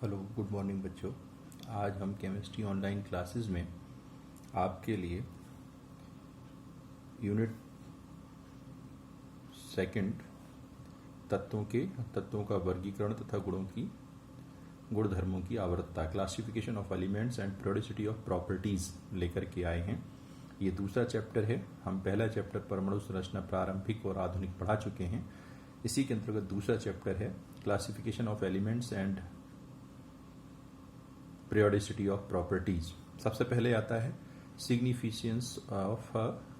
Hello, good morning बच्चों। आज हम केमिस्ट्री ऑनलाइन क्लासेस में आपके लिए यूनिट सेकंड तत्वों का वर्गीकरण तथा गुणधर्मों की आवर्तता, classification of elements and periodicity of properties लेकर के आए हैं। ये दूसरा चैप्टर है। हम पहला चैप्टर परमाणु संरचना प्रारंभिक और आधुनिक पढ़ा चुके हैं। इसी के अंतर्गत दूसरा चैप्टर है classification of elements and periodicity of properties. सबसे पहले आता है significance of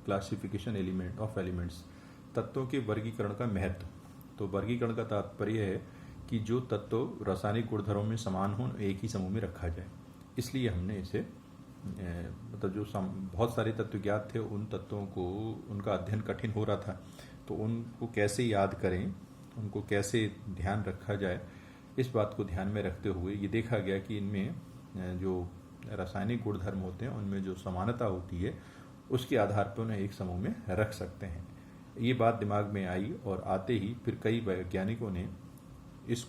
classification element of elements, तत्वों के वर्गीकरण का महत्व। तो वर्गीकरण का तात्पर्य है कि जो तत्व रासायनिक गुणधर्मों में समान हो एक ही समूह में रखा जाए। इसलिए हमने इसे मतलब बहुत सारे तत्व ज्ञात थे, उन तत्वों को उनका अध्ययन कठिन हो रहा था, तो उनको कैसे याद करें, उनको कैसे ध्यान रखा जाए, इस बात को ध्यान में रखते हुए ये देखा गया कि इनमें जो रासायनिक गुणधर्म होते हैं उनमें जो समानता होती है उसके आधार पर उन्हें एक समूह में रख सकते हैं। ये बात दिमाग में आई और आते ही फिर कई वैज्ञानिकों ने इस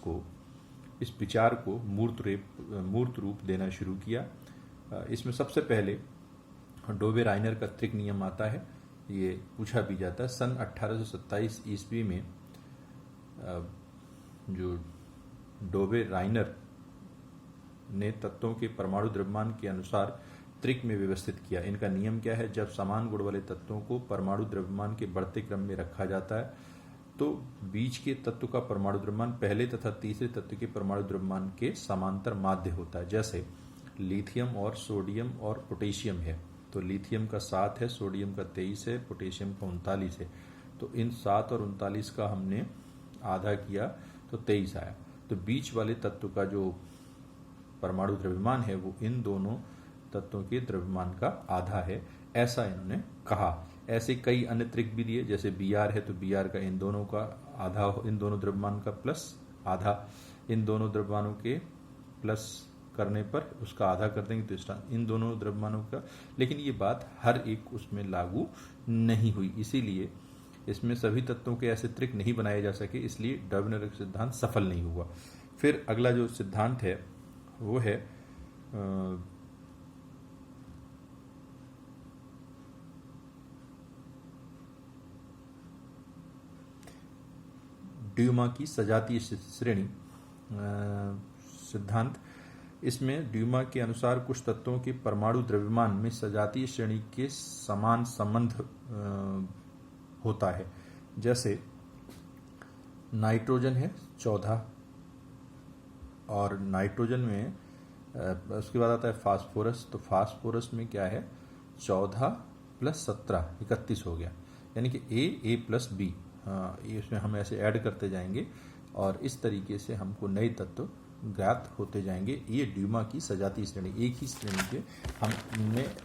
विचार को मूर्त रूप देना शुरू किया। इसमें सबसे पहले डोबे राइनर का त्रिक नियम आता है। ये पूछा भी जाता है सन 1827 ईस्वी में जो डोबे राइनर ने तत्वों के परमाणु द्रव्यमान के अनुसार त्रिक में व्यवस्थित किया। इनका नियम क्या है? जब समान गुण वाले तत्वों को परमाणु द्रव्यमान के बढ़ते क्रम में रखा जाता है तो बीच के तत्व का परमाणु द्रव्यमान पहले तथा तीसरे तत्व के परमाणु द्रव्यमान के समांतर माध्य होता है। जैसे लिथियम और सोडियम और पोटेशियम है, तो लिथियम का 7 है, सोडियम का 23 है, पोटेशियम का 39 है। तो इन 7 और 39 का हमने आधा किया तो 23 आया। तो बीच वाले तत्व का जो परमाणु द्रव्यमान है वो इन दोनों तत्वों के द्रव्यमान का आधा है, ऐसा इन्होंने कहा। ऐसे कई अन्य त्रिक भी दिए, जैसे Br है तो Br का इन दोनों का आधा, इन दोनों द्रव्यमान का प्लस आधा, इन दोनों द्रव्यमानों के प्लस करने पर उसका आधा कर देंगे तो इसका इन दोनों द्रव्यमानों का। लेकिन ये बात हर एक उसमें लागू नहीं हुई, इसीलिए इसमें सभी तत्वों के ऐसे त्रिक नहीं बनाए जा सके, इसलिए डर्विनर का सिद्धांत सफल नहीं हुआ। फिर अगला जो सिद्धांत है वो है ड्यूमा की सजातीय श्रेणी सिद्धांत। इसमें ड्यूमा के अनुसार कुछ तत्वों के परमाणु द्रव्यमान में सजातीय श्रेणी के समान संबंध होता है। जैसे नाइट्रोजन है 14 और नाइट्रोजन में उसके बाद आता है फास्फोरस। तो फास्फोरस में क्या है 14 प्लस 17 31 हो गया, यानी कि ए प्लस बी, इसमें हम ऐसे ऐड करते जाएंगे और इस तरीके से हमको नए तत्व ज्ञात होते जाएंगे। ये ड्यूमा की सजातीय श्रेणी, एक ही श्रेणी के हम इनमें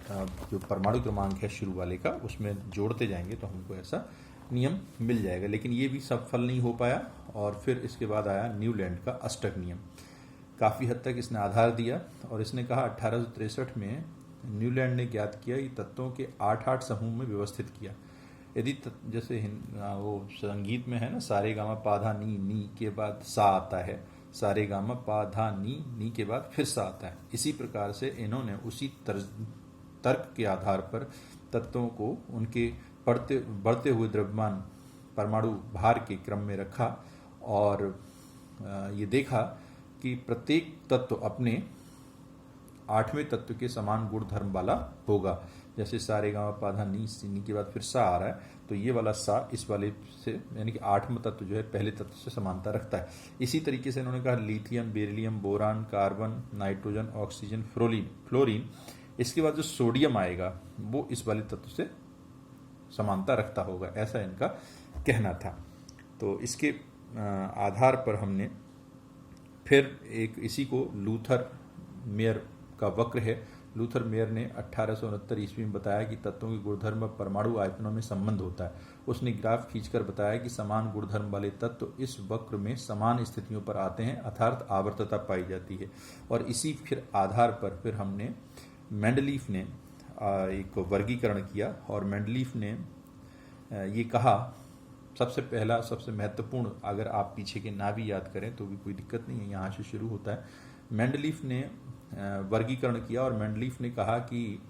जो परमाणु क्रमांक है शुरू वाले का उसमें जोड़ते जाएंगे तो हमको ऐसा नियम मिल जाएगा। लेकिन ये भी सफल नहीं हो पाया और फिर इसके बाद आया न्यूलैंड का अष्टक नियम। काफ़ी हद तक इसने आधार दिया और इसने कहा 1863 में न्यूलैंड ने ज्ञात किया कि तत्वों के 8 समूह में व्यवस्थित किया। यदि जैसे वो संगीत में है ना, सारे गामा पाधा नी के बाद सा आता है, सारे गामा पाधा नी के बाद फिर सा आता है। इसी प्रकार से इन्होंने उसी तर्क के आधार पर तत्वों को उनके बढ़ते हुए द्रव्यमान परमाणु भार के क्रम में रखा और ये देखा कि प्रत्येक तत्व अपने 8वें तत्व के समान गुण धर्म वाला होगा। जैसे सारे गामा पाधा नी के बाद फिर सा आ रहा है, तो ये वाला सा इस वाले से, यानी कि 8वां तत्व जो है पहले तत्व से समानता रखता है। इसी तरीके से इन्होंने कहा lithium, beryllium, boron, carbon, nitrogen, oxygen, fluorine, इसके बाद जो सोडियम आएगा वो इस वाले तत्व से समानता रखता होगा, ऐसा इनका कहना था। तो इसके आधार पर हमने फिर इसी को लूथर मेयर का वक्र है। लूथर मेयर ने 1869 ईस्वी में बताया कि तत्वों के गुणधर्म परमाणु आयतनों में संबंध होता है। उसने ग्राफ खींचकर बताया कि समान गुणधर्म वाले तत्व इस वक्र में समान स्थितियों पर आते हैं, अर्थात आवर्तता पाई जाती है। और इसी फिर आधार पर फिर हमने मेंडलीफ ने एक वर्गीकरण किया और मेंडलीफ ने ये कहा, सबसे पहला सबसे महत्वपूर्ण, अगर आप पीछे के ना भी याद करें तो भी कोई दिक्कत नहीं है, यहाँ से शुरू होता है। मेंडलीफ ने वर्गीकरण किया और मेंडलीफ ने कहा कि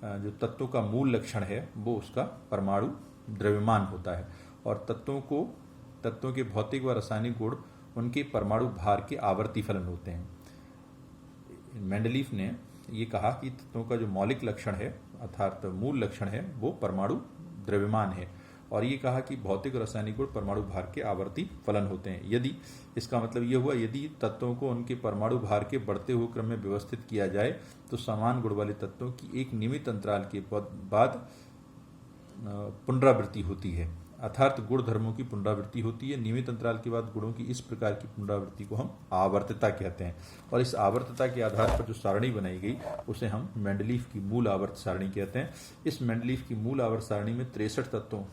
जो तत्वों का मूल लक्षण है वो उसका परमाणु द्रव्यमान होता है और तत्वों के भौतिक व रासायनिक गुण उनके परमाणु भार के आवर्ती फलन होते हैं। मेंडलीफ ने ये कहा कि तत्वों का जो मौलिक लक्षण है अर्थात मूल लक्षण है वो परमाणु द्रव्यमान है और ये कहा कि भौतिक और रासायनिक गुण परमाणु भार के आवर्ती फलन होते हैं। यदि इसका मतलब ये हुआ यदि तत्वों को उनके परमाणु भार के बढ़ते हुए क्रम में व्यवस्थित किया जाए तो समान गुण वाले तत्वों की एक नियमित अंतराल के बाद पुनरावृत्ति होती है अर्थात गुण धर्मों की पुनरावृत्ति होती है। नियमित अंतराल के बाद गुणों की इस प्रकार की पुनरावृत्ति को हम आवर्तता कहते हैं और इस आवर्तता के आधार पर जो सारणी बनाई गई उसे हम मेंडलीफ की मूल आवर्त सारणी कहते हैं। इस मेंडलीफ की मूल आवर्त सारणी में 63 तत्वों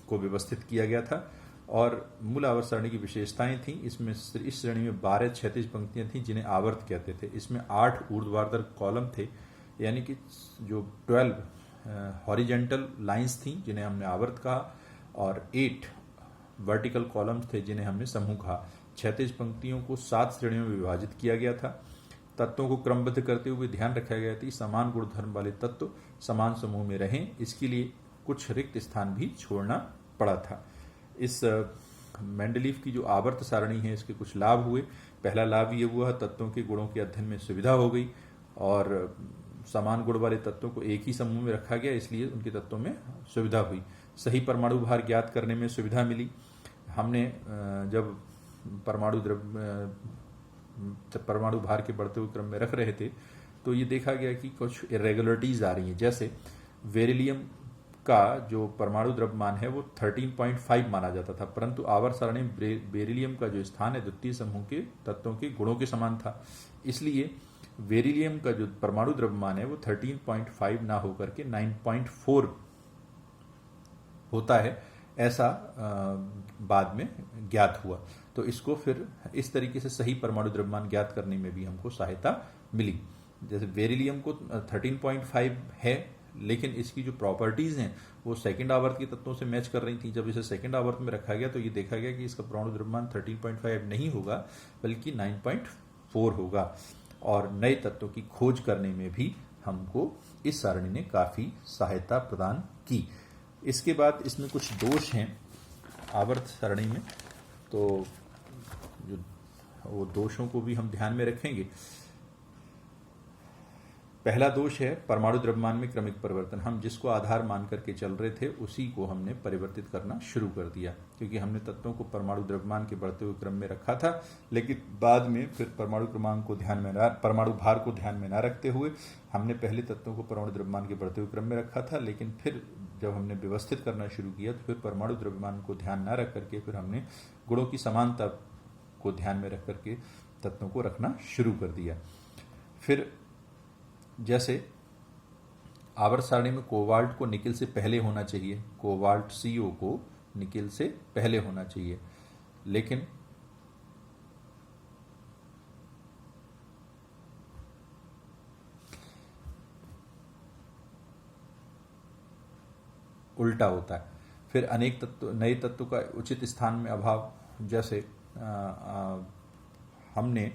को व्यवस्थित किया गया था और मूल आवर्त सारणी की विशेषताएं थी। इसमें इस श्रेणी में 12 क्षैतिज पंक्तियां थी जिन्हें आवर्त कहते थे। इसमें 8 ऊर्ध्वाधर कॉलम थे यानी कि जो 12 हॉरिजेंटल लाइंस थी जिन्हें हमने आवर्त कहा और 8 वर्टिकल कॉलम्स थे जिन्हें हमने समूह कहा। क्षैतिज पंक्तियों को 7 श्रेणियों में विभाजित किया गया था। तत्वों को क्रमबद्ध करते हुए ध्यान रखा गया था समान गुणधर्म वाले तत्व समान समूह में रहें, इसके लिए कुछ रिक्त स्थान भी छोड़ना पड़ा था। इस मेंडलीफ की जो आवर्त सारणी है इसके कुछ लाभ हुए। पहला लाभ ये हुआ तत्वों के गुणों के अध्ययन में सुविधा हो गई और समान गुण वाले तत्वों को एक ही समूह में रखा गया इसलिए उनके तत्वों में सुविधा हुई। सही परमाणु भार ज्ञात करने में सुविधा मिली। हमने जब परमाणु भार के बढ़ते हुए क्रम में रख रहे थे तो ये देखा गया कि कुछ इरेगुलरिटीज आ रही हैं। जैसे बेरिलियम का जो परमाणु द्रव्यमान है वो 13.5 माना जाता था परंतु आवर्त सारणी में बेरिलियम का जो स्थान है द्वितीय समूह के तत्वों के गुणों के समान था, इसलिए बेरिलियम का जो परमाणु द्रव्यमान है वो 13.5 ना होकर के 9.4 होता है, ऐसा बाद में ज्ञात हुआ। तो इसको फिर इस तरीके से सही परमाणु द्रव्यमान ज्ञात करने में भी हमको सहायता मिली। जैसे बेरिलियम को 13.5 है लेकिन इसकी जो प्रॉपर्टीज हैं वो सेकंड आवर्त के तत्वों से मैच कर रही थी। जब इसे सेकंड आवर्त में रखा गया तो ये देखा गया कि इसका परमाणु द्रव्यमान 13.5 नहीं होगा बल्कि 9.4 होगा और नए तत्वों की खोज करने में भी हमको इस सारणी ने काफी सहायता प्रदान की। इसके बाद इसमें कुछ दोष हैं आवर्त सारणी में, तो जो वो दोषों को भी हम ध्यान में रखेंगे। पहला दोष है परमाणु द्रव्यमान में क्रमिक परिवर्तन। हम जिसको आधार मान करके चल रहे थे उसी को हमने परिवर्तित करना शुरू कर दिया क्योंकि हमने तत्वों को परमाणु द्रव्यमान के बढ़ते हुए क्रम में रखा था लेकिन बाद में फिर परमाणु भार को ध्यान में न रखते हुए हमने पहले तत्वों को परमाणु द्रव्यमान के बढ़ते हुए क्रम में रखा था, लेकिन फिर जब हमने व्यवस्थित करना शुरू किया तो फिर परमाणु द्रव्यमान को ध्यान न रख करके फिर हमने गुणों की समानता को ध्यान में रख करके तत्वों को रखना शुरू कर दिया। फिर जैसे आवर्त सारणी में कोबाल्ट को निकेल से पहले होना चाहिए, कोबाल्ट CO को निकेल से पहले होना चाहिए, लेकिन उल्टा होता है। फिर अनेक तत्व नए तत्व का उचित स्थान में अभाव, जैसे हमने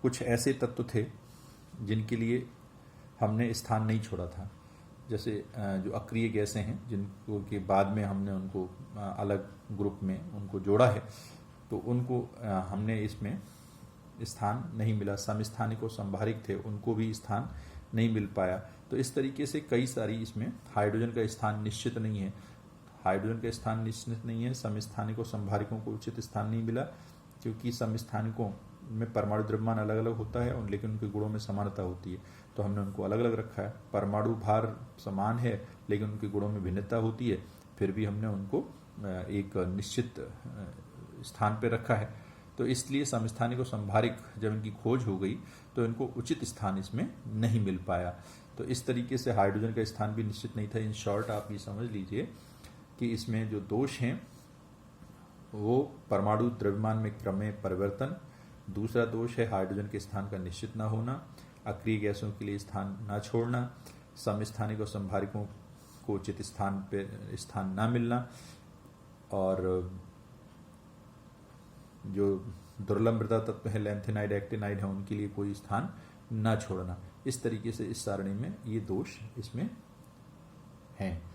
कुछ ऐसे तत्व थे जिनके लिए हमने स्थान नहीं छोड़ा था, जैसे जो अक्रिय गैसें हैं जिनको के बाद में हमने उनको अलग ग्रुप में उनको जोड़ा है तो उनको हमने इसमें स्थान नहीं मिला। समस्थानिक और संभारिक थे उनको भी स्थान नहीं मिल पाया। तो इस तरीके से कई सारी इसमें हाइड्रोजन का स्थान निश्चित नहीं है, समस्थानिक और संभारिकों को उचित स्थान नहीं मिला क्योंकि समस्थानिकों में परमाणु द्रव्यमान अलग अलग होता है लेकिन उनके गुणों में समानता होती है तो हमने उनको अलग अलग रखा है। परमाणु भार समान है लेकिन उनके गुणों में भिन्नता होती है, फिर भी हमने उनको एक निश्चित स्थान पर रखा है। तो इसलिए समस्थानिक और संभारिक जब इनकी खोज हो गई तो इनको उचित स्थान इसमें नहीं मिल पाया। तो इस तरीके से हाइड्रोजन का स्थान भी निश्चित नहीं था। इन शॉर्ट आप ये समझ लीजिए कि इसमें जो दोष हैं वो परमाणु द्रव्यमान में क्रम परिवर्तन, दूसरा दोष है हाइड्रोजन के स्थान का निश्चित न होना, अक्रिय गैसों के लिए स्थान न छोड़ना, समस्थानिक और संभारिकों को उचित स्थान पे स्थान न मिलना, और जो दुर्लभ मृदा तत्व है, लैंथेनाइड, एक्टिनाइड है, उनके लिए कोई स्थान न छोड़ना। इस तरीके से इस सारणी में ये दोष इसमें हैं।